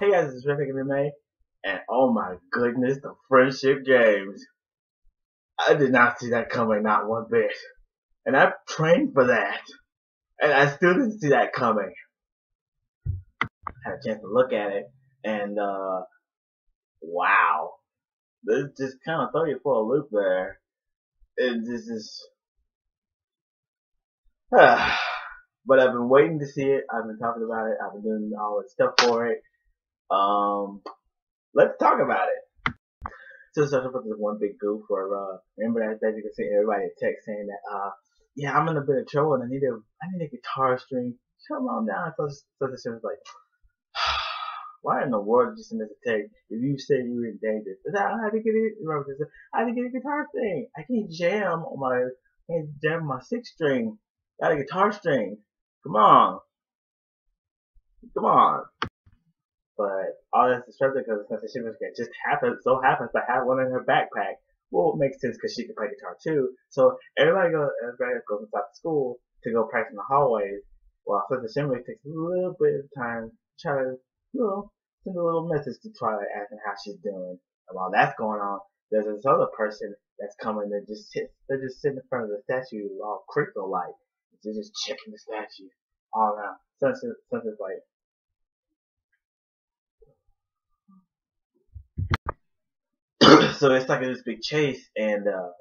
Hey guys, it's Rick MMA, and oh my goodness, the friendship games. I did not see that coming, not one bit. And I trained for that, and I still didn't see that coming. I had a chance to look at it, and wow. This just kind of throw you for a loop there. This is, but I've been waiting to see it. I've been talking about it. I've been doing all the stuff for it. Let's talk about it. So started with this one big goof where remember that basically sent everybody a text saying that yeah, I'm in a bit of trouble and I need a guitar string. Come on down. So the shit was like, why in the world did you send us a text if you said you were in danger? I had to get it. I had to get a guitar string. I can't jam my 6 string. Got a guitar string. Come on. But all that's disruptive because since she was just happens to have one in her backpack. Well, it makes sense because she can play guitar too. So everybody goes inside the school to go practice in the hallways. While Sister Shimmer takes a little bit of time to try to, send a little message to Twilight asking how she's doing. And while that's going on, there's this other person that's coming that they're just sitting in front of the statue all crystal like. They're just checking the statue all around. Sunset's like, so it's like this big chase, and the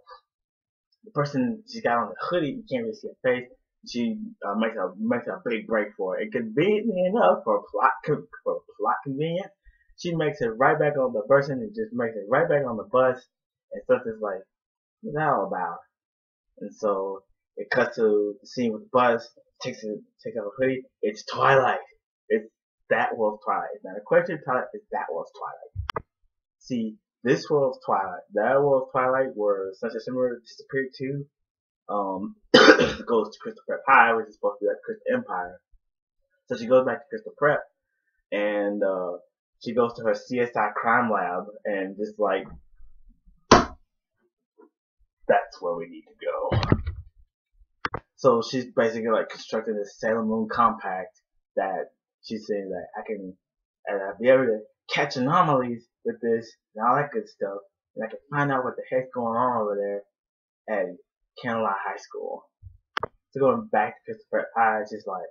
person she got on the hoodie, you can't really see her face. She makes a big break for it. And conveniently enough, for plot convenience, she makes it right back on the person and just makes it right back on the bus. And stuff is like, what's that all about? And so it cuts to the scene with the bus, takes out a hoodie. It's Twilight. It's that world's Twilight. It's not a question of Twilight. It's that world's Twilight. See, this world's Twilight, that world's Twilight, where Sunset Shimmer disappeared to, goes to Crystal Prep High, which is supposed to be like Crystal Empire. So she goes back to Crystal Prep, and she goes to her CSI crime lab, and just like, that's where we need to go. So she's basically like constructing this Sailor Moon compact that she's saying that I'll be able to catch anomalies with this and all that good stuff, and I can find out what the heck's going on over there at Candlelight High School. So going back to Christopher High, it's just like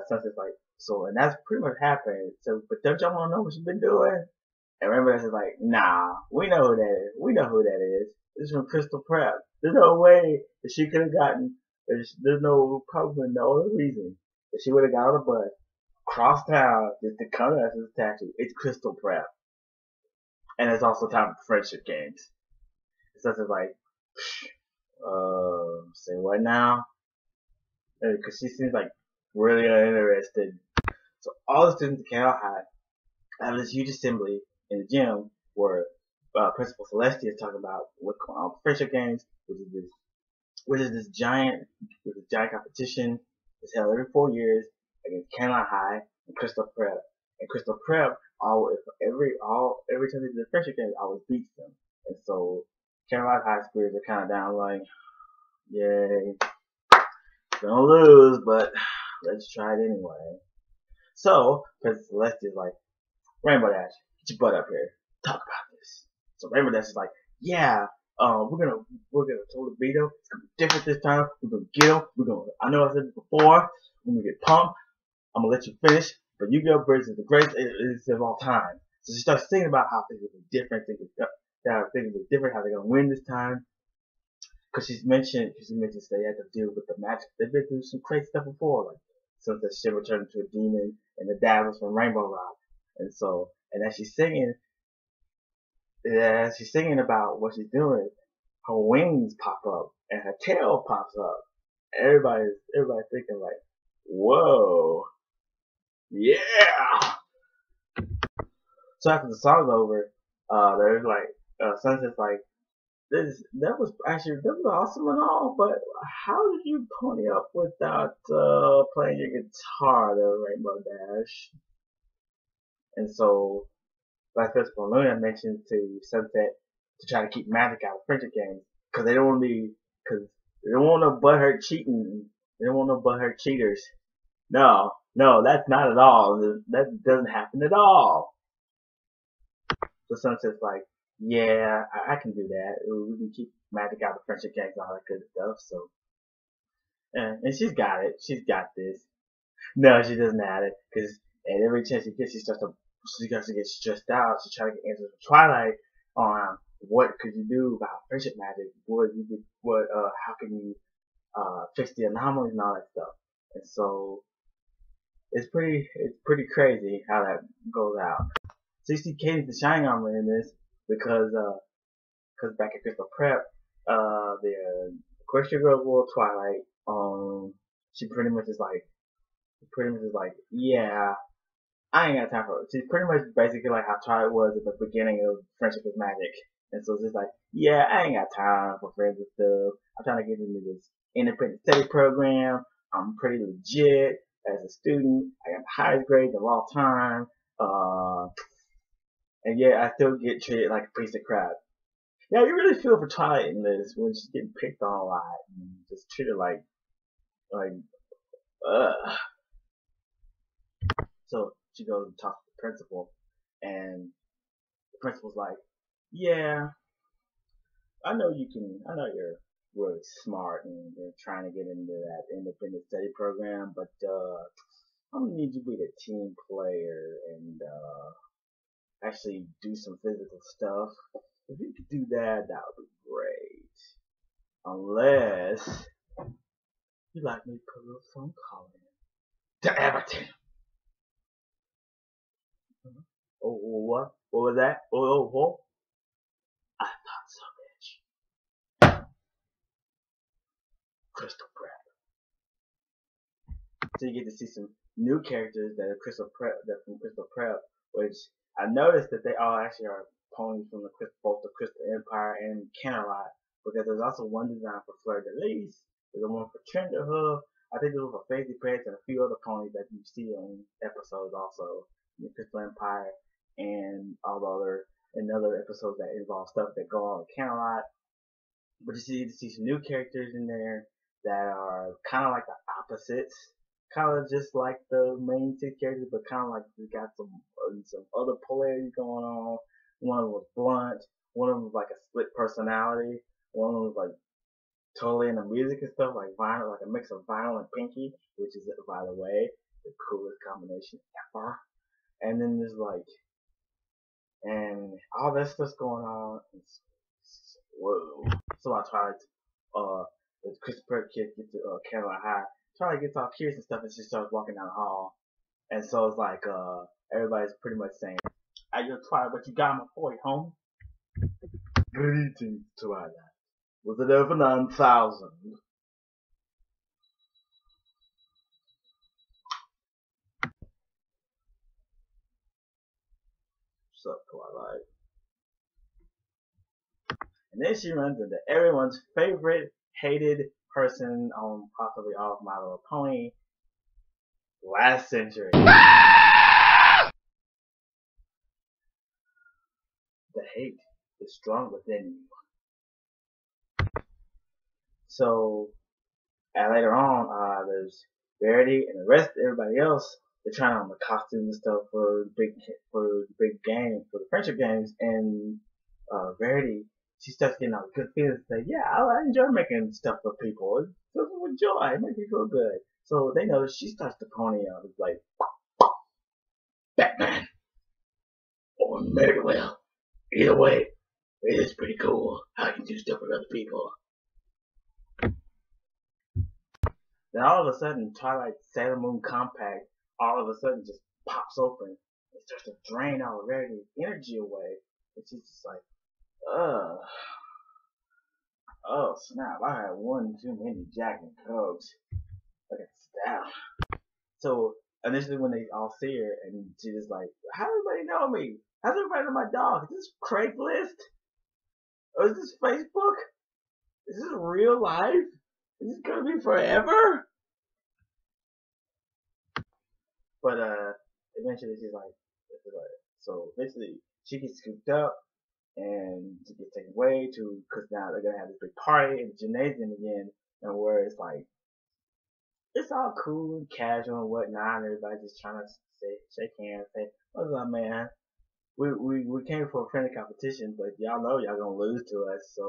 Sunset's like, so, and that's pretty much happened. So, but don't y'all want to know what she's been doing? And Rainbow Dash is like, nah, we know who that is. We know who that is. This is from Crystal Prep. There's no way that she could have gotten. There's probably no other reason that she would have got on a bus across town just to come to us as a statue. It's Crystal Prep. And it's also time for friendship games. So it's like, say what now? Because she seems like really uninterested. So all the students at Candle High have this huge assembly in the gym where Principal Celestia is talking about what's going on with friendship games, which is this giant competition that's held every 4 years against Candlelight High and Crystal Prep. And Crystal Prep, every time they do the friendship games, always beats them. And so Candlelight High spirits are kind of down, like, yay, gonna lose, but let's try it anyway. So Principal Celestia is like, Rainbow Dash, get your butt up here, talk about this. So Rainbow Dash is like, yeah, we're gonna totally beat him. It's gonna be different this time. We're gonna get him. I know I said it before. We're gonna get pumped. I'm gonna let you finish, but Yu-Gi-Oh! Bridge is the greatest of all time. So she starts thinking about how things will be different, how they're gonna win this time. Cause she mentioned they had to deal with the magic. They've been through some crazy stuff before, like since the Shiver turned into a demon and the Dazzles from Rainbow Rock. And so, and as she's singing about what she's doing, her wings pop up and her tail pops up. Everybody's thinking like, whoa, yeah. So after the song's over, there's like, Sunset's like, that was awesome and all, but how did you pony up without playing your guitar there, Rainbow Dash? And so Vice Principal Luna mentioned to Sunset to try to keep magic out of friendship games because they don't want no butthurt cheating. They don't want no butthurt cheaters. No, that's not at all. That doesn't happen at all. So Sunset's like, yeah, I can do that. We can keep magic out of friendship games and all that good stuff. So, and she's got it. She's got this. No, she doesn't have it because at every chance she gets, she starts to get stressed out. She's trying to get answers from Twilight on what could you do about friendship magic? What you do? How can you fix the anomalies and all that stuff? And so it's pretty crazy how that goes out. So you see Katie the Shining Armor in this because back at Crystal Prep, the Equestria Girls World Twilight, she pretty much is like, yeah, I ain't got time for it. She's pretty much basically like how Twilight was at the beginning of Friendship is Magic. And so it's just like, yeah, I ain't got time for friends and stuff. I'm trying to get into this independent study program. I'm pretty legit as a student. I got the highest grades of all time. And yet I still get treated like a piece of crap. Yeah, you really feel for Twilight in this when she's getting picked on a lot and just treated like, ugh. So she goes and talks to the principal, and the principal's like, yeah, I know you're really smart and you're trying to get into that independent study program, but, I'm gonna need you to be a team player and, actually do some physical stuff. If you could do that, that would be great. Unless you'd like me to put a little phone call in to Everton. Oh, what? What was that? Oh. I thought so, bitch. Crystal Prep. So you get to see some new characters that are from Crystal Prep, which I noticed that they all actually are ponies from both the Crystal Empire and Canterlot, because there's also one design for Fleur de Lis, there's one for Trenderhoof, I think there's one for Fancy Pets, and a few other ponies that you see on episodes also in the Crystal Empire and all the other episodes that involve stuff that go on with Canterlot. But you see some new characters in there that are kind of like the opposites, kind of just like the main six characters, but kind of like we got some other polarities going on. One of them was blunt, one of them was like a split personality, one of them was like totally into music and stuff, like vinyl, like a mix of vinyl and Pinky, which is, by the way, the coolest combination ever. And then there's and all that stuff's going on. Whoa. So I tried the Christopher kid get to Carolina High. Charlie gets all curious and stuff, and she starts walking down the hall. And so it's like everybody's pretty much saying, "Hey, you're Twilight, but you got my boy home." Greetings, Twilight. Was it over 9,000? What's up, Twilight? And then she runs into everyone's favorite hated person on possibly all of My Little Pony, Last Century. The hate is strong within you. So, later on, there's Verity and the rest of everybody else. They're trying on the costumes and stuff for the big game, for the friendship games, and Verity, she starts getting all good feelings and say, yeah, I enjoy making stuff for people. It fills me with joy. It makes me feel good. So they know she starts to pony up. It's like, Batman or Murderwell. Either way, it is pretty cool how you can do stuff with other people. Then all of a sudden, Twilight's Sailor Moon Compact all of a sudden just pops open. It starts to drain all Verity's energy away. And she's just like, ugh. Oh snap, I had one too many Jack and Cokes. Look at that. So initially when they all see her and she's just like, how does everybody know me? How's everybody know my dog? Is this Craigslist? Or is this Facebook? Is this real life? Is this gonna be forever? But eventually she's like, so basically she gets scooped up and she gets taken away because now they're gonna have this big party in the gymnasium again, and where it's like it's all cool and casual and whatnot, and everybody's just trying to shake hands, say, "What's up, man?" we came for a friendly competition, but y'all know y'all gonna lose to us. So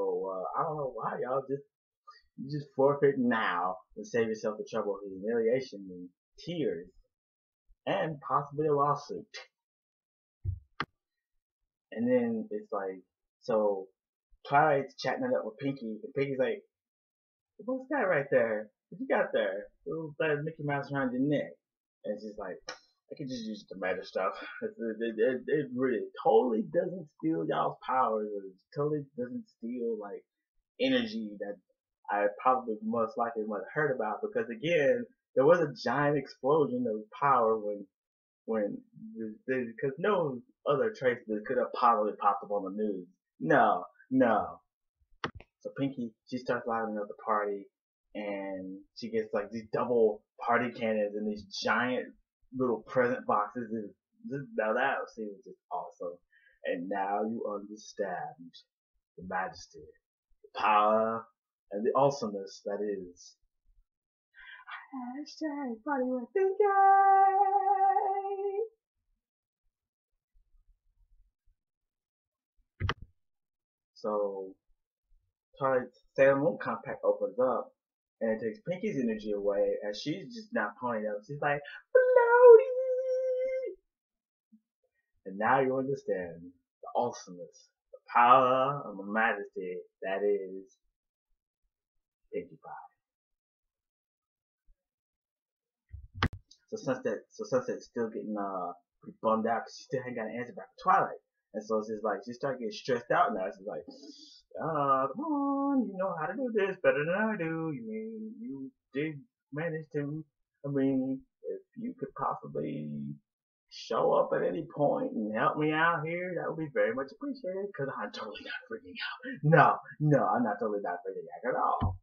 I don't know why y'all just forfeit now and save yourself the trouble of humiliation and tears and possibly a lawsuit. And then it's like, so Twilight's chatting it up with Pinky, and Pinky's like, "What's that right there? What you got there? Little Mickey Mouse around your neck?" And she's like, "I can just use the matter stuff. It really totally doesn't steal y'all's powers. It totally doesn't steal like energy that I probably most likely would have heard about, because again, there was a giant explosion of power when because no other trace could have possibly popped up on the news. No, no. So Pinky, she starts lighting up the party, and she gets like these double party cannons and these giant little present boxes. Now that scene was just awesome. And now you understand the majesty, the power, and the awesomeness that is. Hashtag party with Pinky. So Twilight's Sailor Moon compact opens up, and it takes Pinky's energy away, and she's just not pulling up. She's like, floaty! And now you understand the awesomeness, the power, and the majesty that is Pinkie Pie. So Sunset's still getting pretty bummed out because she still ain't got an answer back to Twilight. And so it's just like she started getting stressed out now. She's like, come on, you know how to do this better than I do. You mean you did manage to? I mean, if you could possibly show up at any point and help me out here, that would be very much appreciated, because I'm totally not freaking out. No, I'm not totally not freaking out at all.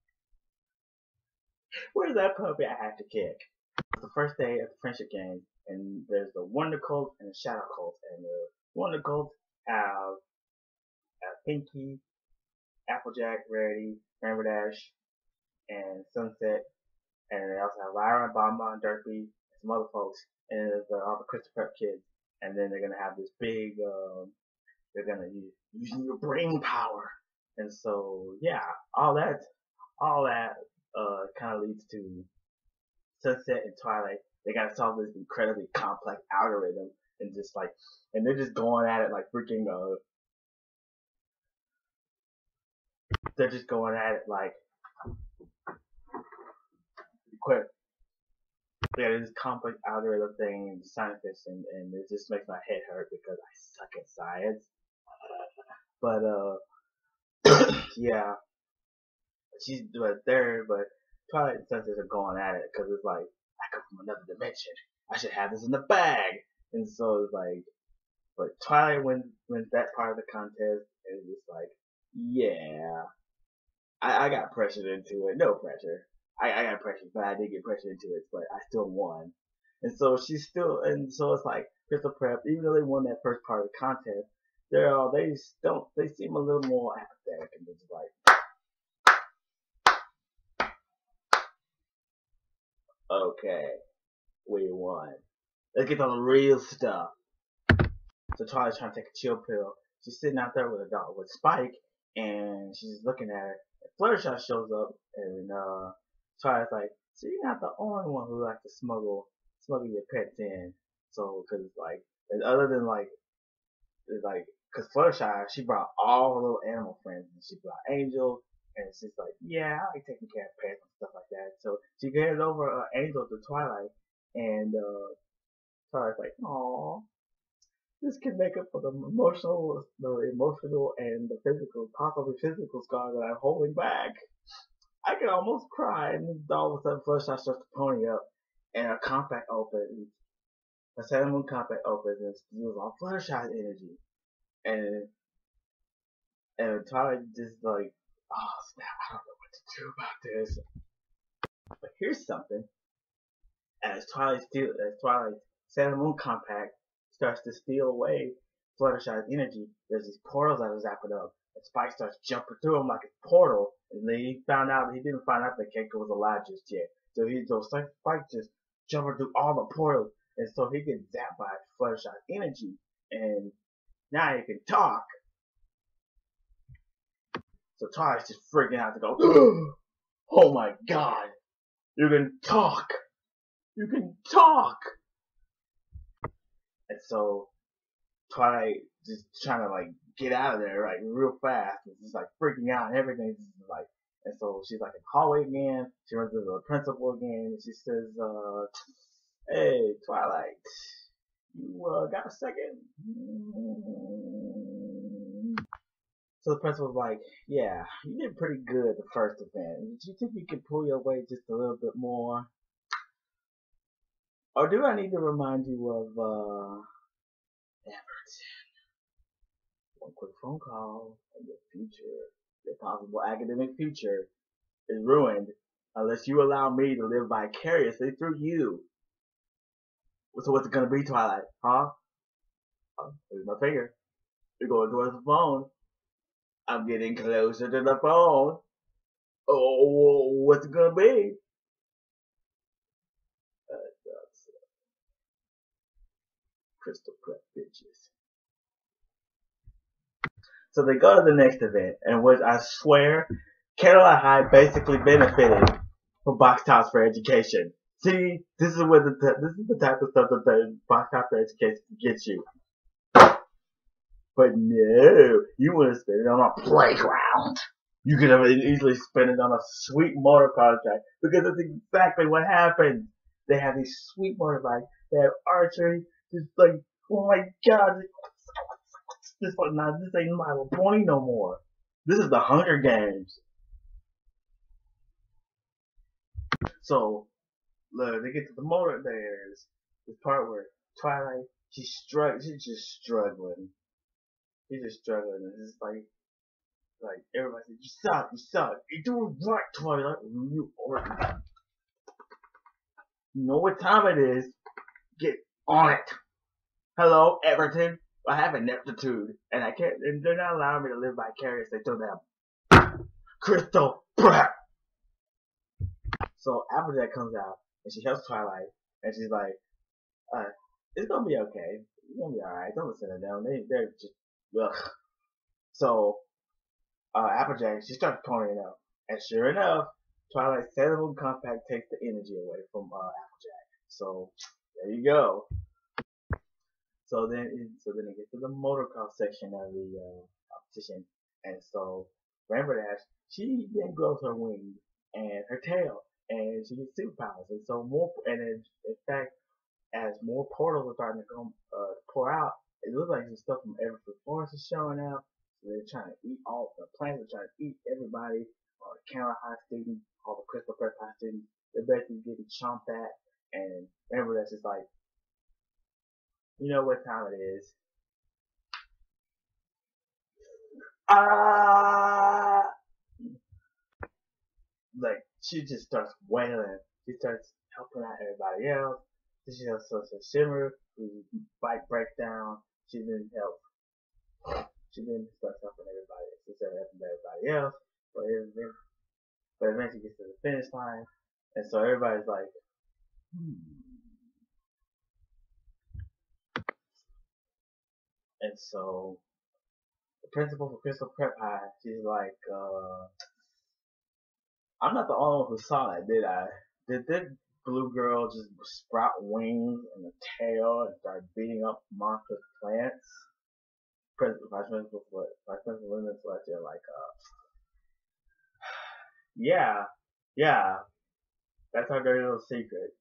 Where's that puppy I have to kick? It's the first day of the friendship game, and there's the Wonder Cult and the Shadow Cult, and the Wonder Cult have Pinky, Applejack, Rarity, Rainbow Dash, and Sunset, and they also have Lyra, Bamba, and Derpy, and some other folks, and there's all the Crystal Prep kids, and then they're gonna have this big, they're gonna use using your brain power, and so yeah, all that kind of leads to Sunset and Twilight. They gotta solve this incredibly complex algorithm, and just like, and they're just going at it like freaking, they're just going at it like, quick. Yeah, this complex algorithm thing and scientists, and it just makes my head hurt because I suck at science. But yeah, but Twilight and Sunset are going at it because it's like, I come from another dimension. I should have this in the bag. And so it's like, but Twilight wins that part of the contest, and it's just like, yeah, I got pressured into it. No pressure. I got pressured, but I did get pressured into it, but I still won. And so so it's like Crystal Prep, even though they won that first part of the contest, they seem a little more apathetic, and just like, okay, we won. Let's get on the real stuff. So Twilight's trying to take a chill pill. She's sitting out there with a dog with Spike, and she's looking at her. Fluttershy shows up, and Twilight's like, so you're not the only one who likes to smuggle your pets in. So, cause it's like, and other than like, it's like, cause Fluttershy, she brought all her little animal friends, and she brought Angel, and she's like, yeah, I like taking care of pets and stuff like that. So she hands over Angel to Twilight, and Twilight's like, aww, this can make up for the emotional and the physical, possibly physical scars that I'm holding back. I can almost cry, and then all of a sudden Fluttershy starts to pony up, and a compact opens, a Sailor Moon compact opens, and it steals all Fluttershy's energy. And Twilight just like, oh snap, I don't know what to do about this. But here's something. As Twilight's Sailor Moon compact starts to steal away Fluttershy's energy, there's these portals that are zapping up, and Spike starts jumping through them like a portal, and then he didn't find out the Keiko was alive just yet. So Spike just jumping through all the portals, and so he gets zapped by Fluttershy's energy, and Now you can talk. So Twilight's just freaking out to go, oh my god, you can talk. You can talk. And so Twilight just trying to like get out of there like real fast. It's just like freaking out and everything's just like, and so she's like in the hallway again. She runs into the principal again and she says, hey, Twilight, you got a second? So the principal's like, yeah, you did pretty good the first event. Do you think you could pull your weight just a little bit more? Or do I need to remind you of, Everton? One quick phone call and your possible academic future is ruined unless you allow me to live vicariously through you. So what's it gonna be, Twilight? Huh? Here's my finger. You're going towards the phone. I'm getting closer to the phone. Oh, what's it gonna be? Crystal Prep bitches. So they go to the next event, and which I swear, Caroline High basically benefited from box tops for education. See, this is the type of stuff that the box top for education gets you. But no, you want to spend it on a playground. You could have easily spent it on a sweet motor car track because that's exactly what happened. They have these sweet motorbikes. They have archery. Just like, oh my god, this ain't My Little Pony no more. This is the Hunger Games. So, look, they get to the motor. There's this part where Twilight, she's just struggling. She's just struggling, and it's like everybody says, you suck. You're doing right, Twilight. You know what time it is. Get on it. Hello, Everton. I have ineptitude, and I can't. And they're not allowing me to live vicariously through them. Crystal Prep. So Applejack comes out, and she helps Twilight, and she's like, "It's gonna be okay. It's gonna be all right. Don't listen to them. They're just ugh." So Applejack, she starts ponying up, and sure enough, Twilight's Sailor Compact takes the energy away from Applejack. So there you go. So then it gets to the motocross section of the competition, and so Rainbow Dash, she then grows her wings and her tail, and she gets superpowers, and so in fact, as more portals are starting to come pour out, it looks like some stuff from Everford Forest is showing up. So they're trying to eat all the plants are trying to eat everybody, all the Counter High students, all the Crystal Prep High students. They're basically getting chomped at, and Rainbow Dash is like, you know what time it is. Like, she just starts wailing. She starts helping out everybody else. She helps Shimmer, whose bike breaks down. She then helps. She then starts helping everybody. She starts helping everybody else. But eventually gets to the finish line. And so everybody's like, And so the principal for Crystal Prep High, she's like, I'm not the only one who saw that, did I? Did that blue girl just sprout wings and a tail and start beating up monstrous plants? Vice Principal Linda Fletcher, like, yeah, that's our dirty little secret.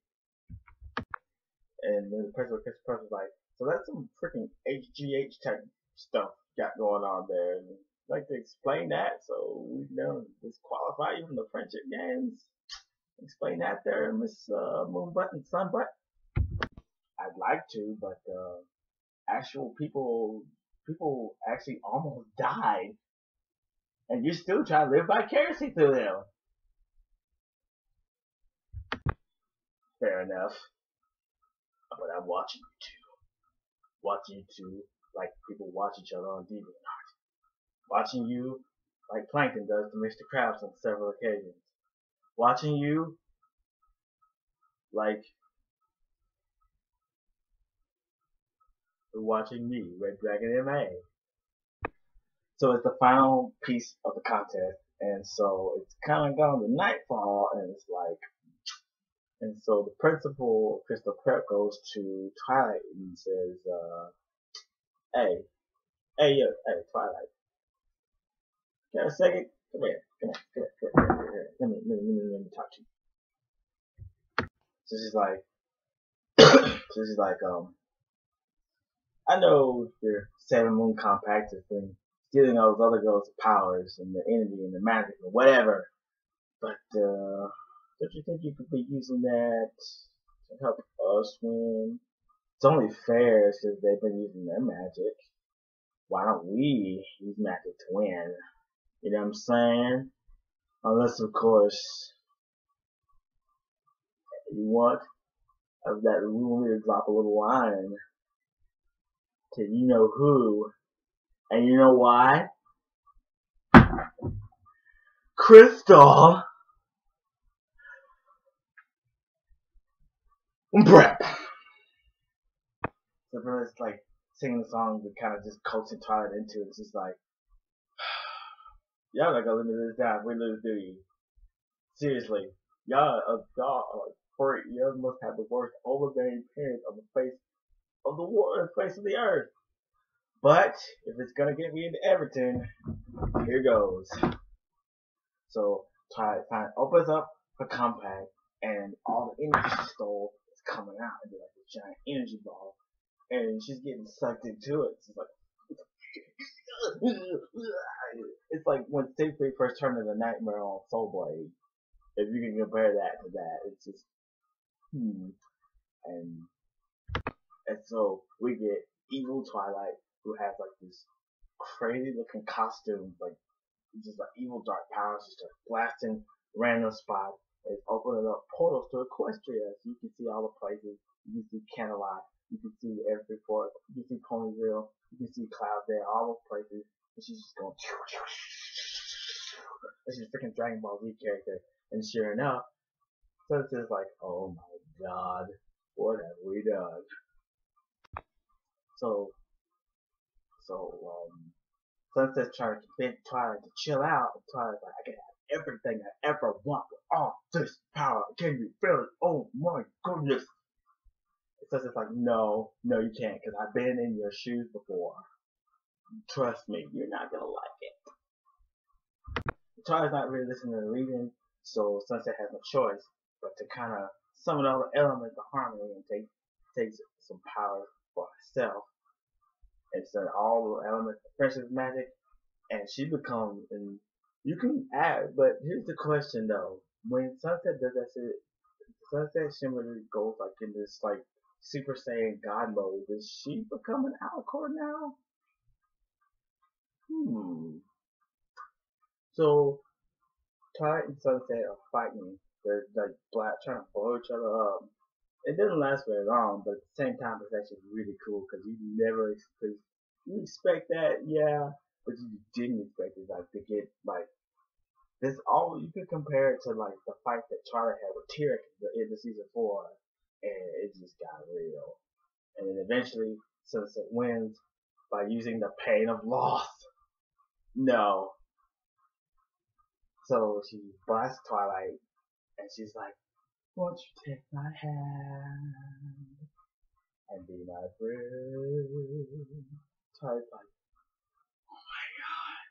And then the principal was like, so that's some freaking HGH type stuff got going on there. And I'd like to explain that so we don't disqualify you from the friendship games. Explain that there, Miss Moonbutt and Sunbutt. I'd like to, but actual people actually almost died, and you still try to live vicariously through them. Fair enough, but I'm watching you two like people watch each other on DeviantArt. Watching you like Plankton does to Mr. Krabs on several occasions. Watching you like watching me, Red Dragon MA. So it's the final piece of the contest, and so it's kind of gone to nightfall, and it's like, and so the principal of Crystal Prep goes to Twilight and says, hey, hey, Twilight, got a second? Come here, come here. Let me talk to you. So she's like, I know your Seven Moon Compact has been stealing all those other girls' powers and the energy and the magic or whatever, but don't you think you could be using that to help us win? It's only fair since they've been using their magic. Why don't we use magic to win? You know what I'm saying? Unless, of course, you want of that we want me to drop a little line to you know who, and you know why? Crystal Prep. So for us, like singing the song, we kind of just coaching Twilight into it. It's just like, y'all not gonna let me do this down. We lose, do you? Seriously, y'all are like freak. Y'all must have the worst overbearing parents on the face of the face of the earth. But if it's gonna get me into Everton, here goes. So Twilight opens up her compact, and all the energy she stole is coming out into like a giant energy ball, and she's getting sucked into it. It's like it's like when Siegfried first turned into Nightmare on Soul Blade. If you can compare that to that, it's just and so we get evil Twilight, who has like this crazy looking costume, like just like evil dark powers. She starts blasting random spots and opening up portals to Equestria, so you can see all the places. You can see Canterlot, you can see every port, you can see Ponyville, you can see Cloudvale, all those places. And she's just going, and she's a freaking Dragon Ball Z character. And sure enough, Sunset's like, oh my god, what have we done? So Sunset's trying to convince Twilight to chill out. And Twilight's like, I can have everything I ever want with all this power. Can you feel it? Oh my goodness. And Sunset's like, no, you can't, because I've been in your shoes before. Trust me, you're not gonna like it. Twilight's not really listening to the reading, so Sunset has no choice but to kind of summon all the elements of harmony and take some power for herself. And so all the elements of precious magic, and she becomes, and you can add, but here's the question though. When Sunset does that shit, Sunset Shimmer goes like in this like Super Saiyan God mode, does she become an Alcor now? So Twilight and Sunset are fighting. They're like trying to blow each other up. It doesn't last very long, but at the same time, it's actually really cool because you expect that, yeah, but you didn't expect it like to get like this. All you could compare it to like the fight that Twilight had with Tyrion in the season 4, and it just got real. And then eventually, Sunset wins by using the pain of loss. No. So she blasts Twilight, and she's like, won't you take my hand and be my friend? Twilight's like, oh my god.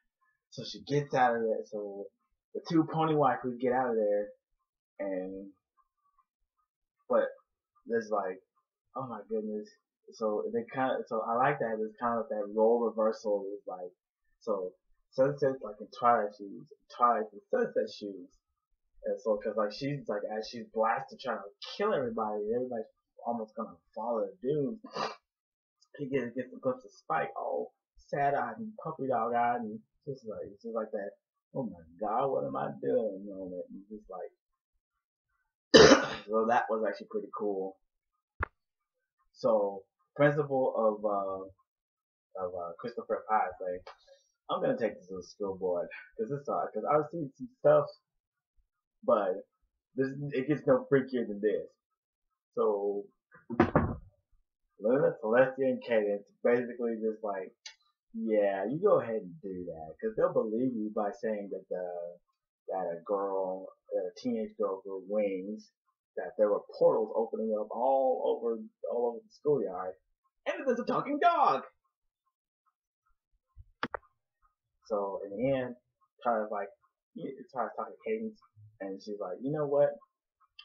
So she gets out of there. So the two pony waifus get out of there, but there's like, oh my goodness. So I like that. It's kind of that role reversal is like, so Sunset's like in Twilight shoes, Twilight's in Sunset shoes. And so, cause like she's like, as she's blasted trying to kill everybody's almost gonna follow the doom. He gets a glimpse of Spike, all sad-eyed and puppy dog-eyed, and just like that. Oh my God, what am I doing? Moment, and just like, so that was actually pretty cool. So, principal of Christopher Pye say, I'm gonna take this to the school board because I've seen some stuff, but it gets no freakier than this. So Luna, Celestia, and Cadence basically just like, yeah, you go ahead and do that because they'll believe you by saying that that a teenage girl grew wings, that there were portals opening up all over the schoolyard, and that there's a talking dog. So in the end, Tyler's like, Tyler's talking to Cadence, and she's like, you know what?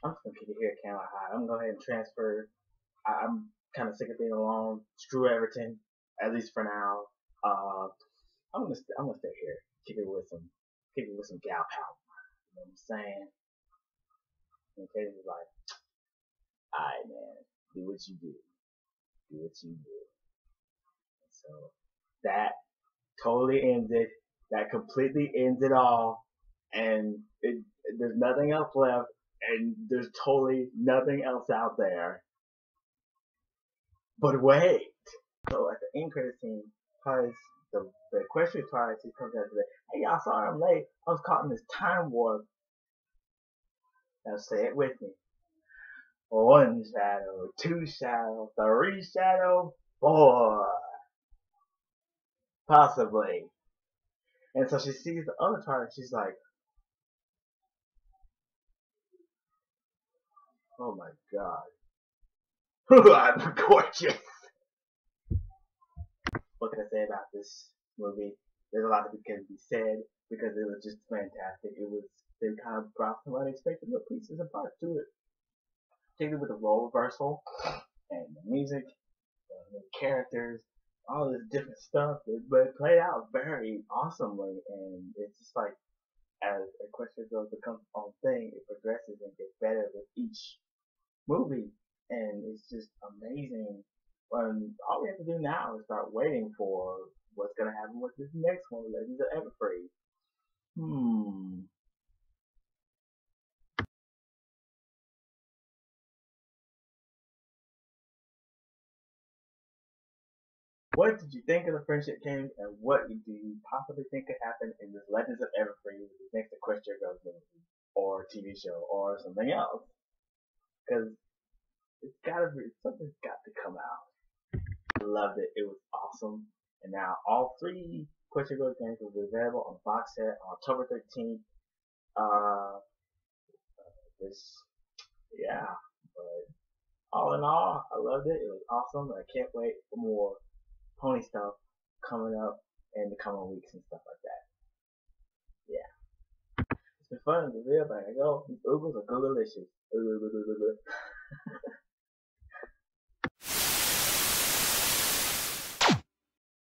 I'm just gonna kick it here at Camelot High. I'm gonna go ahead and transfer. I'm kind of sick of being alone. Screw Everton, at least for now. I'm gonna stay here, kick it with some gal pal. You know what I'm saying? And Cadence is like, alright, man, do what you do, do what you do. So that totally ends it. That completely ends it all, and there's nothing else left, and there's totally nothing else out there. But wait. So at the end credit scene, because the Equestria Twilight, she comes out today. Hey y'all, sorry I'm late. I was caught in this time warp. Now say it with me. 1 shadow, 2 shadow, 3 shadow, 4. Possibly. And so she sees the other Twilight, she's like, oh my god. I'm gorgeous. What can I say about this movie? There's a lot that can be said because it was just fantastic. They kind of brought some unexpected little pieces and parts to it. Particularly with the role reversal and the music, the characters, all this different stuff. But it played out very awesomely, and it's just like as Equestria Girls becomes its own thing, it progresses and gets better with each movie, and it's just amazing. When all we have to do now is start waiting for what's gonna happen with this next one, Legends of Everfree. What did you think of the Friendship Games, and what do you possibly think could happen in this Legends of Everfree with the next Equestria Girls movie, or TV show, or something else? Because something's got to come out. I loved it. It was awesome. And now all 3 Equestria Girls games will be available on the box set on October 13th. This, yeah. But all in all, I loved it. It was awesome. I can't wait for more pony stuff coming up in the coming weeks and stuff like that. Yeah. It's been fun. It's real, but I go. Oogles are Googleicious.